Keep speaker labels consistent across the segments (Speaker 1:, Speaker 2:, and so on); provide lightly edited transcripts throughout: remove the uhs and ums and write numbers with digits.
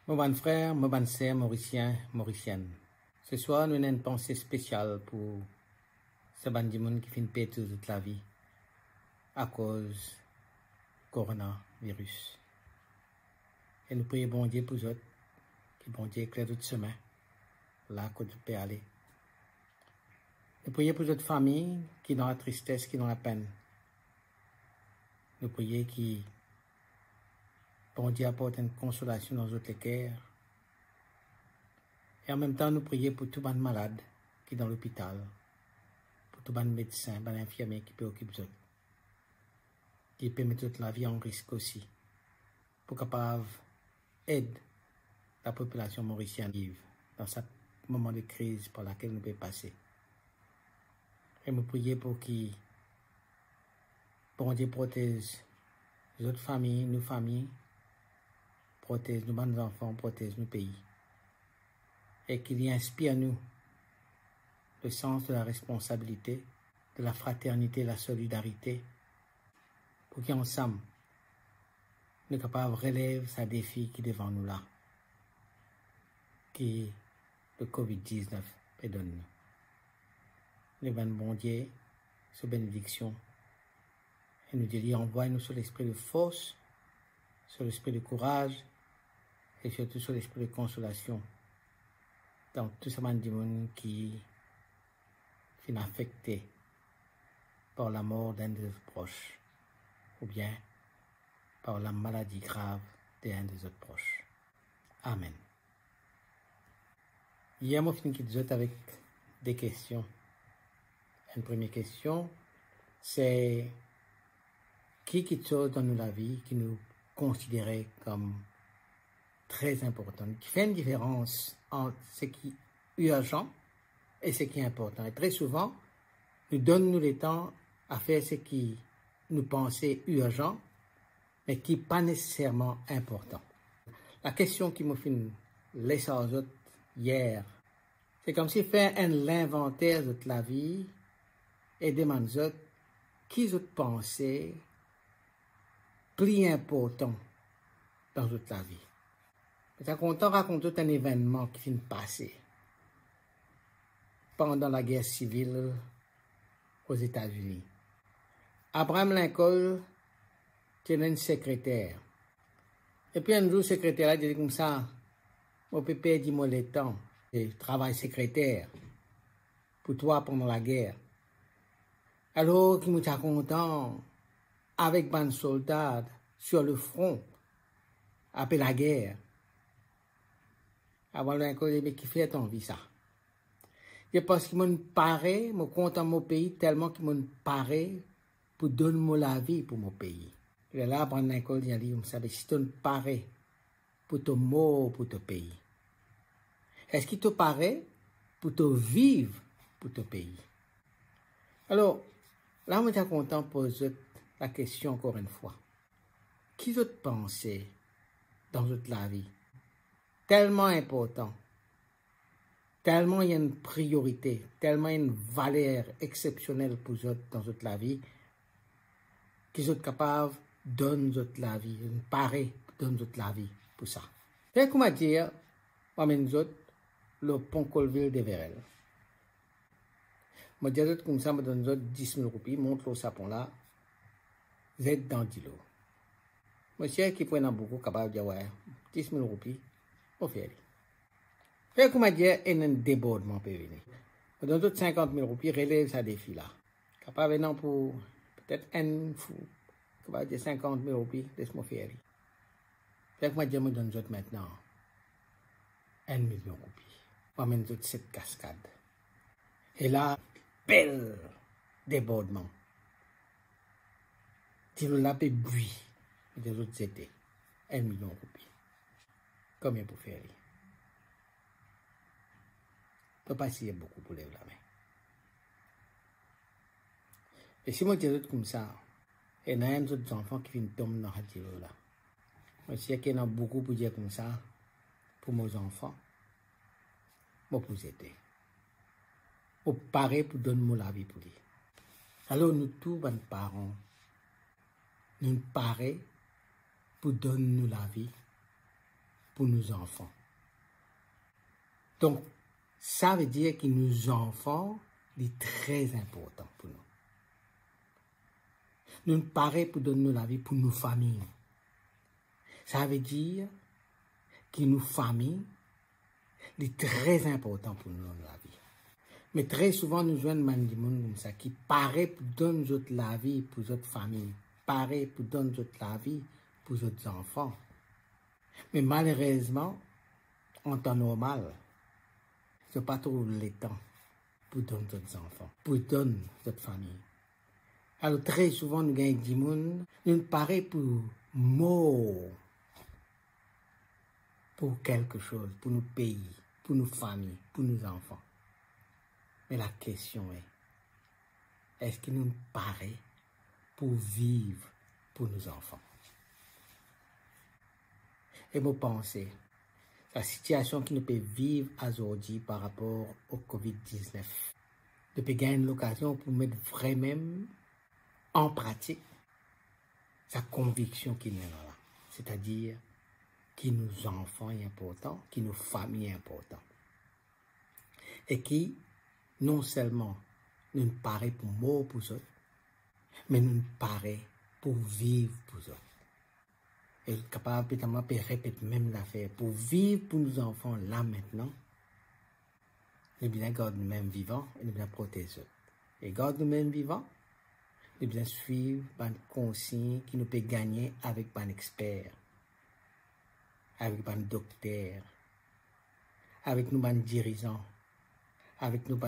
Speaker 1: Mon bon frère, mon bonne sœur, Mauricien, Mauricienne. Ce soir, nous avons une pensée spéciale pour ce bandit monde qui fait une paix toute la vie à cause du coronavirus. Et nous prions bon Dieu pour eux, que bon Dieu éclaire tout chemin, là que tu peux aller. Nous prions pour notre famille qui est dans la tristesse, qui est dans la peine. Nous prions que bon Dieu apporte une consolation dans notre cœur. Et en même temps, nous prions pour tout le monde malade qui est dans l'hôpital, pour tout le monde médecin, les infirmiers qui préoccupent eux, qui peut mettre toute la vie en risque aussi, pour capable aider la population mauricienne vivre dans ce moment de crise par laquelle nous pouvons passer. Et nous prions pour que bon Dieu protège les autres familles, nos familles, protège nos bonnes enfants, protège nos pays. Et qu'il y inspire à nous le sens de la responsabilité, de la fraternité, de la solidarité, pour qu'ensemble, nous soyons capables de relever ce défi qui est devant nous là, qui est le COVID-19 et donne nous. Le bon Dieu, sous bénédiction, et nous dit, envoie-nous sur l'esprit de force, sur l'esprit de courage, et surtout sur l'esprit de consolation, dans tout ce monde qui est affecté par la mort d'un de nos proches, ou bien par la maladie grave d'un des autres proches. Amen. Hier, je finis avec des questions. Une première question, c'est qui chose dans la vie qui nous considère comme très important, qui fait une différence entre ce qui est urgent et ce qui est important. Et très souvent, nous donnons le temps à faire ce qui nous pensait urgent, mais qui n'est pas nécessairement important. La question qui m'a fait laisser aux autres hier, c'est comme si faire l'inventaire de la vie et demander aux autres qui vous pensez plus important dans toute la vie. Je suis content de raconter un événement qui vient de passer pendant la guerre civile aux États-Unis. Abraham Lincoln tenait une secrétaire. Et puis un jour, le secrétaire a dit comme ça, mon pépé dit-moi le temps de travail secrétaire pour toi pendant la guerre. Alors, qui m'était content avec un soldat sur le front après la guerre. Avant Lincoln, mais qui fait envie ça? Et parce qu'il me paraît, me content mon pays tellement qu'il me paraît pour donner la vie pour mon pays. Et là, Abraham Lincoln, il a dit, vous savez, si tu me paraît pour te mort pour ton pays, est-ce qu'il te paraît pour te vivre pour ton pays? Alors, là, je suis content de poser la question encore une fois. Qui vous pensez dans toute la vie? Tellement important, tellement il y a une priorité, tellement il y a une valeur exceptionnelle pour vous dans toute la vie, qu'ils sont capables de donner toute la vie, une pareille donne toute la vie pour ça. Et comment dire, moi-même, le pont Colville de Vérel. Je dis comme ça, je donne 10 000 roupies, montre le sapon là, vous êtes dans 10 lots. Monsieur qui prend beaucoup, capable de dire, ouais, 10 000 roupies, on fait aller. Et comme je dis, il y a un débordement peut venir. Je donne 50 000 roupies, relève ça défi là. Capable venant pour peut-être un fou, capable de dire 50 000 roupies, laisse-moi faire aller. Et comme je dis, je donne maintenant 1 million de roupies. Je m'amène cette cascade. Et là, bel débordement. Tu le lapes bruit des autres étés. 1 million de roupies. Combien pour faire? Il ne peut pas essayer beaucoup pour lever la main. Et si moi je dis comme ça, et il y a d'autres enfants qui viennent tomber dans ce tir là. Moi, je sais qu'il y en a beaucoup pour dire comme ça, pour mes enfants, moi pour les aider. Pour parer pour donner la vie pour lui. Alors nous tous, les parents, nous parer pour donner la vie pour nos enfants. Donc, ça veut dire que nos enfants est très important pour nous. Nous paraît pour donner la vie pour nos familles. Ça veut dire que nos familles est très important pour nous dans la vie. Mais très souvent, nous joignons des gens comme ça qui paraît pour donner la vie pour notre famille, paraît pour donner la vie pour nos enfants. Mais malheureusement, en temps normal, ce n'est pas trop le temps pour donner nos enfants, pour donner notre famille. Alors très souvent, nous gagnons des gens, nous paraît pour mort, pour quelque chose, pour nos pays, pour nos familles, pour nos enfants. Mais la question est-ce qu'il nous paraît pour vivre pour nos enfants? Et vous pensez, la situation qui nous peut vivre aujourd'hui par rapport au COVID-19, nous peut gagner l'occasion pour mettre vraiment en pratique sa conviction qui nous est là. C'est-à-dire que nos enfants sont importants, que nos familles sont importantes. Et qui, non seulement nous paraît pour mort pour eux, mais nous paraît pour vivre pour eux. Et capable de répéter même l'affaire. Pour vivre pour nos enfants là maintenant, nous devons garder nous-mêmes vivants et nous devons protéger eux. Et garder nous-mêmes vivants, nous devons suivre les consignes qui nous peut gagner avec les experts, avec les docteurs, avec nos dirigeants, avec nos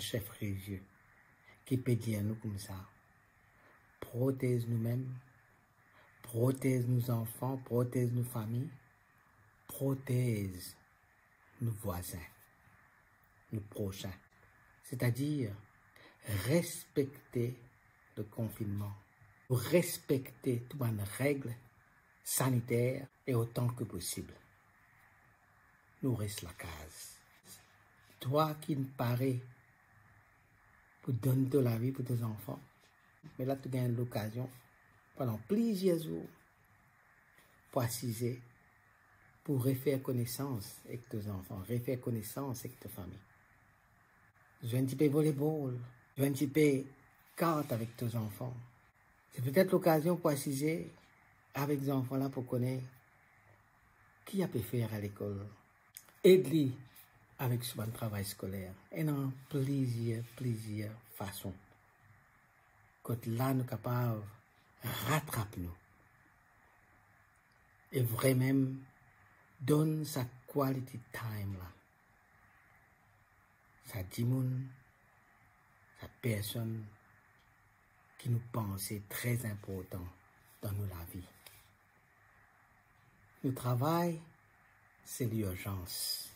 Speaker 1: chefs religieux, qui peut dire nous comme ça, protège nous-mêmes, protège nos enfants, protège nos familles, protège nos voisins, nos prochains. C'est-à-dire respecter le confinement, respecter toutes les règles sanitaires et autant que possible. Nous reste la case. Toi qui me paraît pour donner de la vie pour tes enfants, mais là tu gagnes l'occasion pendant plusieurs jours pour assiser, pour refaire connaissance avec tes enfants, refaire connaissance avec ta famille. Jouer un petit peu volleyball, jouer un petit peu carte avec tes enfants. C'est peut-être l'occasion pour assiser avec les enfants là pour connaître qui a pu faire à l'école. Aide-les avec son travail scolaire. Et dans plusieurs façons. Quand là, nous sommes capables de rattraper nous. Et vraiment, donne sa quality time là. Ça dit sa personne qui nous pensait très important dans la vie. Le travail, c'est l'urgence.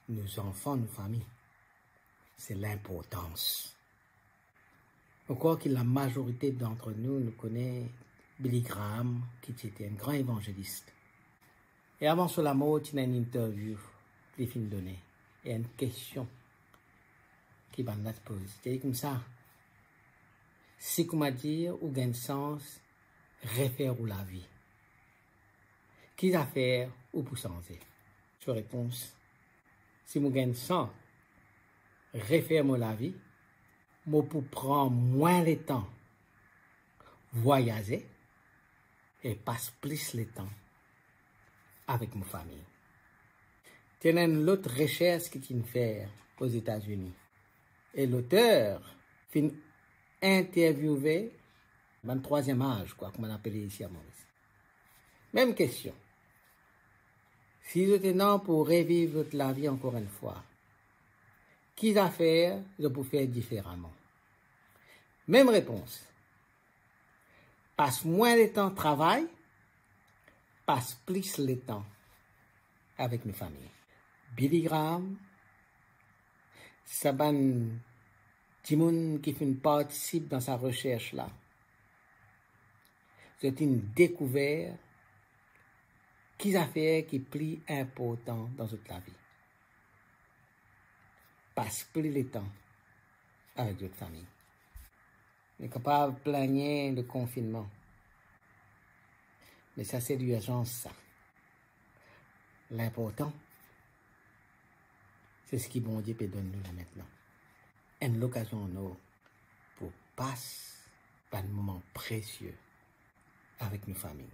Speaker 1: Nos enfants, nos familles, c'est l'importance. Je crois que la majorité d'entre nous connaît Billy Graham, qui était un grand évangéliste. Et avant sur la mort, il y a une interview qu'il a donné. Et une question qui va nous poser. C'est comme ça. Si comment dire, ou gagne sens, réfère ou la vie. Qui a faire ou pour changer? Je réponse. Si je gagne sens, réfère moi la vie, moi pour prendre moins le temps, voyager, et passe plus le temps avec ma famille. Il y a une autre recherche qui est faite aux États-Unis. Et l'auteur fin interviewé dans le troisième âge, quoi, comme on appelle ici à Maurice. Même question. Si je étais non pour revivre la vie encore une fois, qui va faire, je peux faire différemment. Même réponse. Passe moins de temps au travail, passe plus de temps avec mes familles. Billy Graham, Saban Timoun qui participe dans sa recherche là. C'est une découverte qui a fait qui est plus important dans toute la vie. Passe plus de temps avec votre famille. On est capable de plaigner le confinement. Mais ça, c'est l'urgence, ça. L'important, c'est ce qui bon Dieu peut donner nous là maintenant. Une l'occasion nous pour passer par un moment précieux avec nos familles,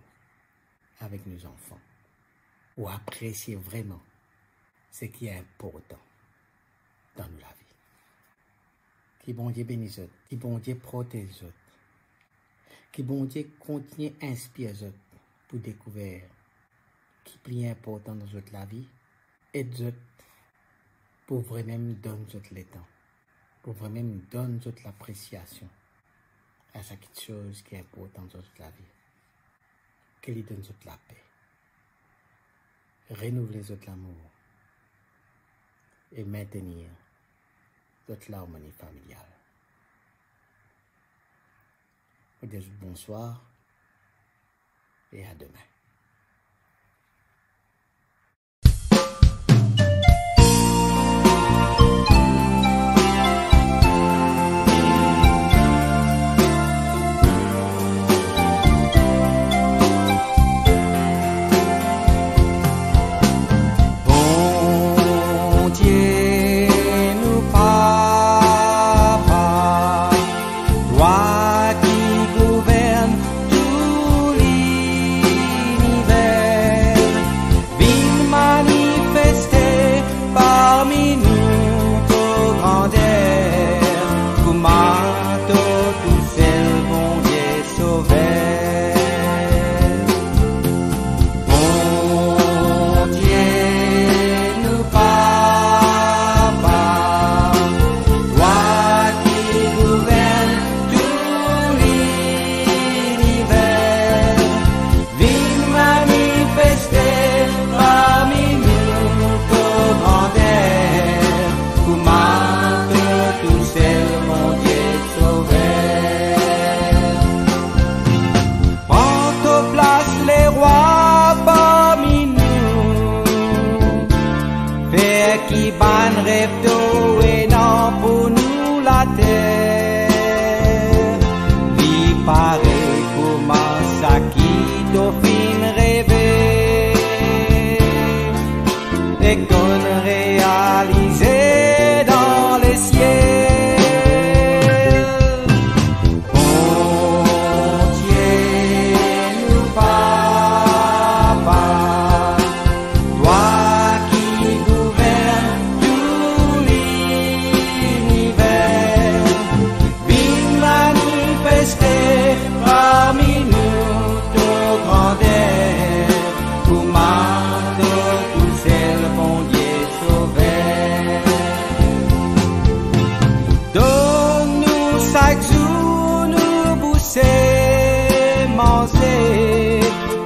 Speaker 1: avec nos enfants, ou apprécier vraiment ce qui est important dans la vie. Qui bon Dieu bénisse, qui bon Dieu protège, qui bon Dieu continue à inspirer pour découvrir qui est plus important dans la vie et pour vraiment donner le temps, pour vraiment donner l'appréciation à chaque chose qui est importante dans la vie, qu'il lui donne la paix, renouveler l'amour et maintenir l'harmonie familiale. Je vous dis bonsoir et à demain.
Speaker 2: Qui ban rêve d'eau et non pour nous la terre. Vie pareil comment ça qui dauphine rêver et qu'on réalisait dans les ciels.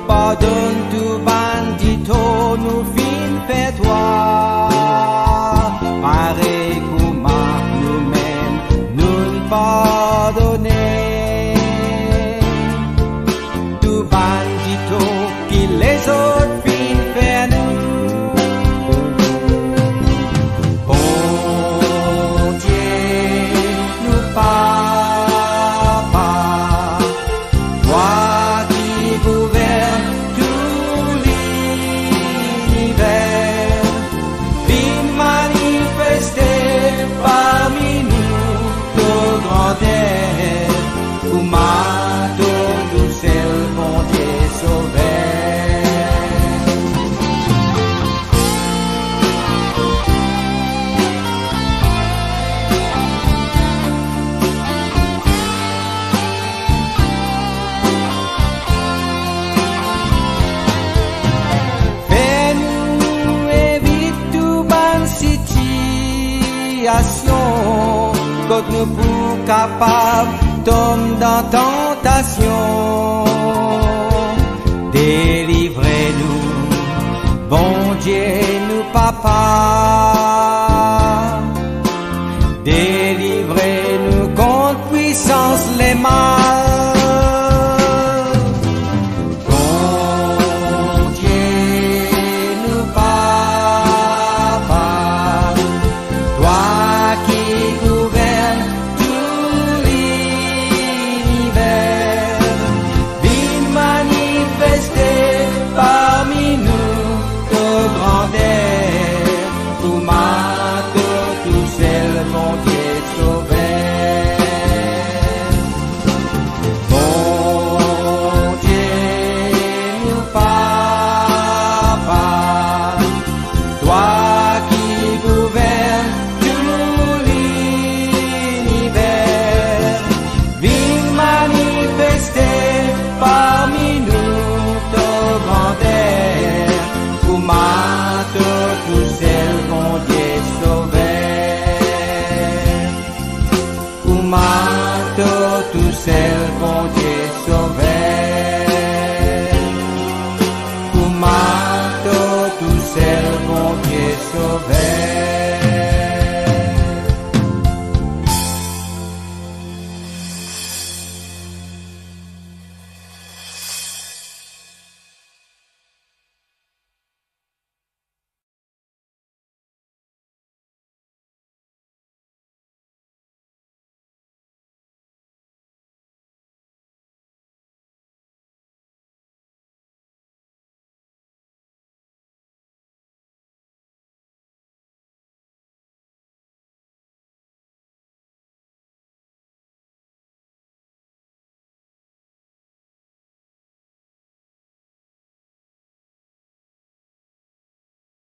Speaker 2: Pardonne tout bandito, nous fin fait toi. Pareil comment nous-mêmes nous pardonner. Tout bandito qui les autres fin fait nous. Bon Dieu, nous papa, toi qui gouvernes parmi nous, ton grandeur, où m'a tout seul, bon Dieu sauveur. Fais-nous évite tout ban situation, quand nous pour capables tomber dans tentation. Délivrez-nous, bon Dieu, nous papa.